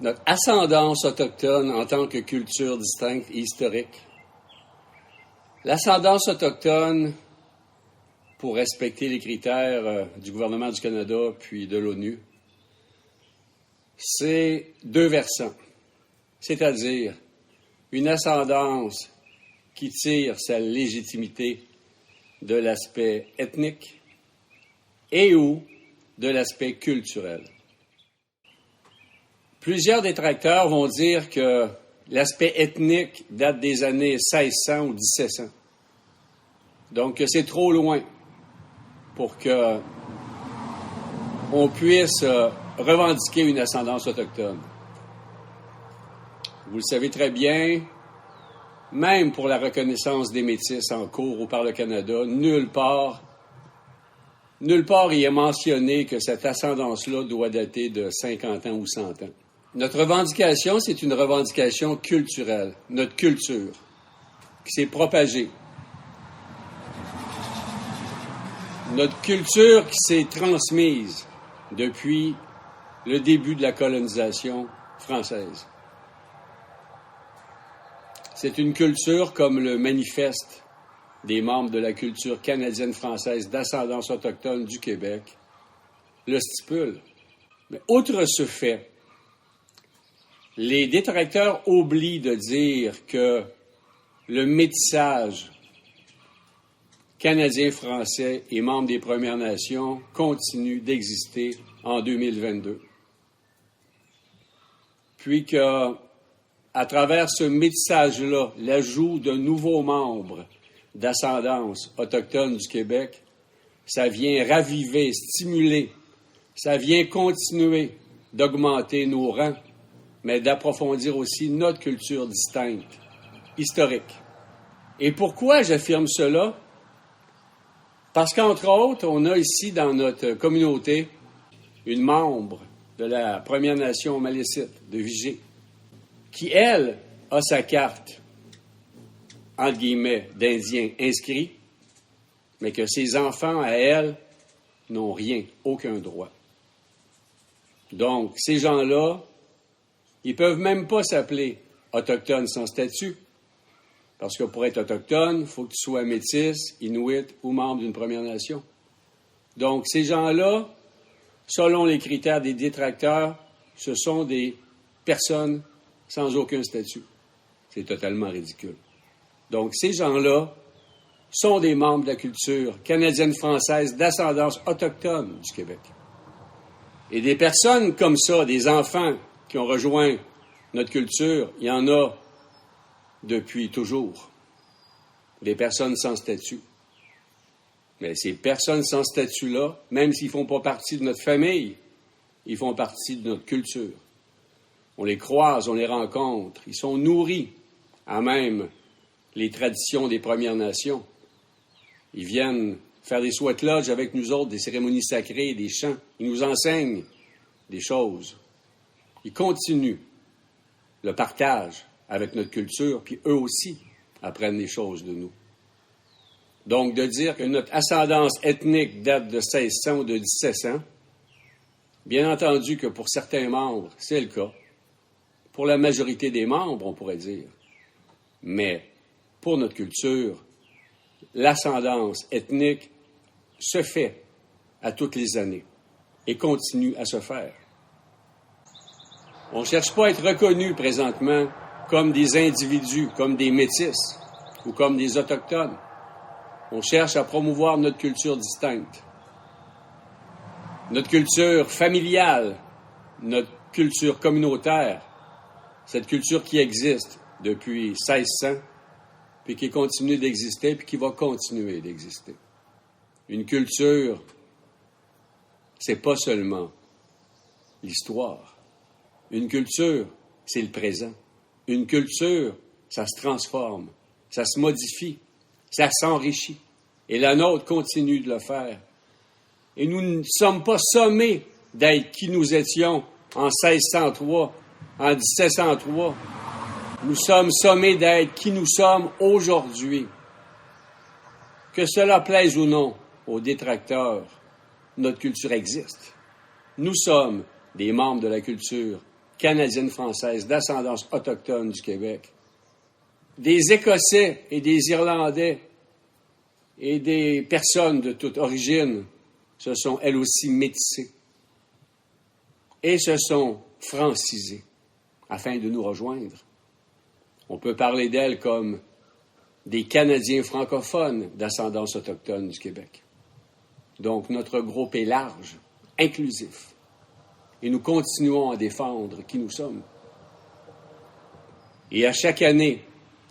notre ascendance autochtone en tant que culture distincte et historique. L'ascendance autochtone, pour respecter les critères du gouvernement du Canada puis de l'ONU, c'est deux versants, c'est-à-dire une ascendance qui tire sa légitimité de l'aspect ethnique et ou de l'aspect culturel. Plusieurs détracteurs vont dire que l'aspect ethnique date des années 1600 ou 1700. Donc, c'est trop loin pour que on puisse revendiquer une ascendance autochtone. Vous le savez très bien, même pour la reconnaissance des Métis en cours ou par le Canada, nulle part il est mentionné que cette ascendance-là doit dater de 50 ans ou 100 ans. Notre revendication, c'est une revendication culturelle, notre culture, qui s'est propagée. Notre culture qui s'est transmise depuis le début de la colonisation française. C'est une culture comme le manifeste des membres de la culture canadienne-française d'ascendance autochtone du Québec le stipule. Mais outre ce fait, les détracteurs oublient de dire que le métissage canadien-français et membres des Premières Nations continue d'exister en 2022. Puis que, à travers ce métissage-là, l'ajout de nouveaux membres d'ascendance autochtone du Québec, ça vient raviver, stimuler, ça vient continuer d'augmenter nos rangs, mais d'approfondir aussi notre culture distincte, historique. Et pourquoi j'affirme cela? Parce qu'entre autres, on a ici dans notre communauté une membre de la Première Nation Malécite de Vigée, qui, elle, a sa carte, entre guillemets, d'Indien inscrit, mais que ses enfants, à elle, n'ont rien, aucun droit. Donc, ces gens-là, ils peuvent même pas s'appeler autochtones sans statut, parce que pour être autochtone, il faut que tu sois métis, inuit ou membre d'une Première Nation. Donc, ces gens-là, selon les critères des détracteurs, ce sont des personnes sans aucun statut. C'est totalement ridicule. Donc, ces gens-là sont des membres de la culture canadienne-française d'ascendance autochtone du Québec. Et des personnes comme ça, des enfants qui ont rejoint notre culture, il y en a depuis toujours. Des personnes sans statut. Mais ces personnes sans statut-là, même s'ils ne font pas partie de notre famille, ils font partie de notre culture. On les croise, on les rencontre. Ils sont nourris à même les traditions des Premières Nations. Ils viennent faire des sweat lodges avec nous autres, des cérémonies sacrées, des chants. Ils nous enseignent des choses. Ils continuent le partage avec notre culture, puis eux aussi apprennent des choses de nous. Donc, de dire que notre ascendance ethnique date de 1600 ou de 1700, bien entendu que pour certains membres, c'est le cas. Pour la majorité des membres, on pourrait dire. Mais pour notre culture, l'ascendance ethnique se fait à toutes les années et continue à se faire. On ne cherche pas à être reconnu présentement comme des individus, comme des métis ou comme des autochtones. On cherche à promouvoir notre culture distincte, notre culture familiale, notre culture communautaire, cette culture qui existe depuis 1600, puis qui continue d'exister, puis qui va continuer d'exister. Une culture, c'est pas seulement l'histoire. Une culture, c'est le présent. Une culture, ça se transforme, ça se modifie, ça s'enrichit. Et la nôtre continue de le faire. Et nous ne sommes pas sommés d'être qui nous étions en 1603, en 1703. Nous sommes sommés d'être qui nous sommes aujourd'hui. Que cela plaise ou non aux détracteurs, notre culture existe. Nous sommes des membres de la culture canadienne-française d'ascendance autochtone du Québec, des Écossais et des Irlandais et des personnes de toute origine se sont elles aussi métissées et se sont francisées afin de nous rejoindre. On peut parler d'elles comme des Canadiens francophones d'ascendance autochtone du Québec. Donc, notre groupe est large, inclusif, et nous continuons à défendre qui nous sommes. Et à chaque année,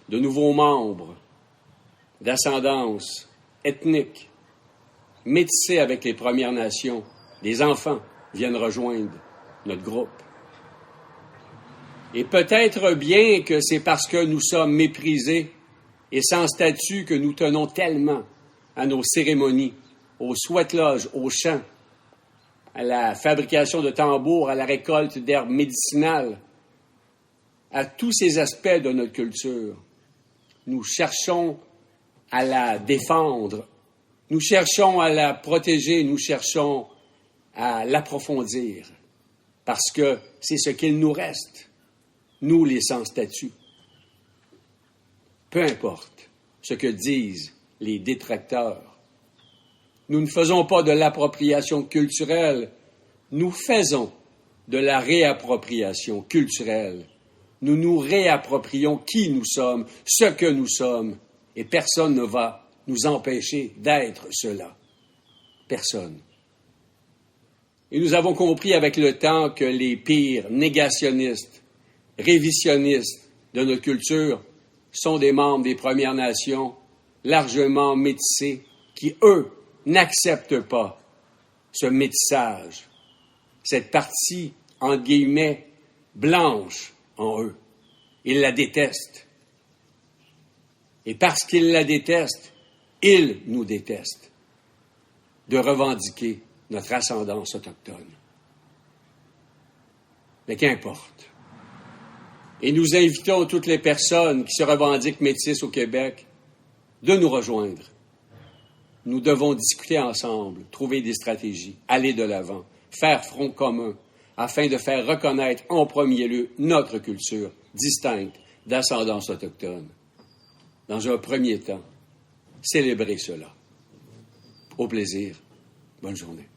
de nouveaux membres d'ascendance ethnique, métissés avec les Premières Nations, des enfants viennent rejoindre notre groupe. Et peut-être bien que c'est parce que nous sommes méprisés et sans statut que nous tenons tellement à nos cérémonies, aux sweat-lodges, aux chants, à la fabrication de tambours, à la récolte d'herbes médicinales, à tous ces aspects de notre culture. Nous cherchons à la défendre, nous cherchons à la protéger, nous cherchons à l'approfondir, parce que c'est ce qu'il nous reste, nous les sans-statut. Peu importe ce que disent les détracteurs, nous ne faisons pas de l'appropriation culturelle, nous faisons de la réappropriation culturelle. Nous nous réapproprions qui nous sommes, ce que nous sommes, et personne ne va nous empêcher d'être cela. Personne. Et nous avons compris avec le temps que les pires négationnistes, révisionnistes de notre culture sont des membres des Premières Nations, largement métissés, qui, eux, n'acceptent pas ce métissage, cette partie, entre guillemets, blanche en eux. Ils la détestent. Et parce qu'ils la détestent, ils nous détestent de revendiquer notre ascendance autochtone. Mais qu'importe. Et nous invitons toutes les personnes qui se revendiquent métisses au Québec de nous rejoindre. Nous devons discuter ensemble, trouver des stratégies, aller de l'avant, faire front commun, afin de faire reconnaître en premier lieu notre culture distincte d'ascendance autochtone. Dans un premier temps, célébrer cela. Au plaisir. Bonne journée.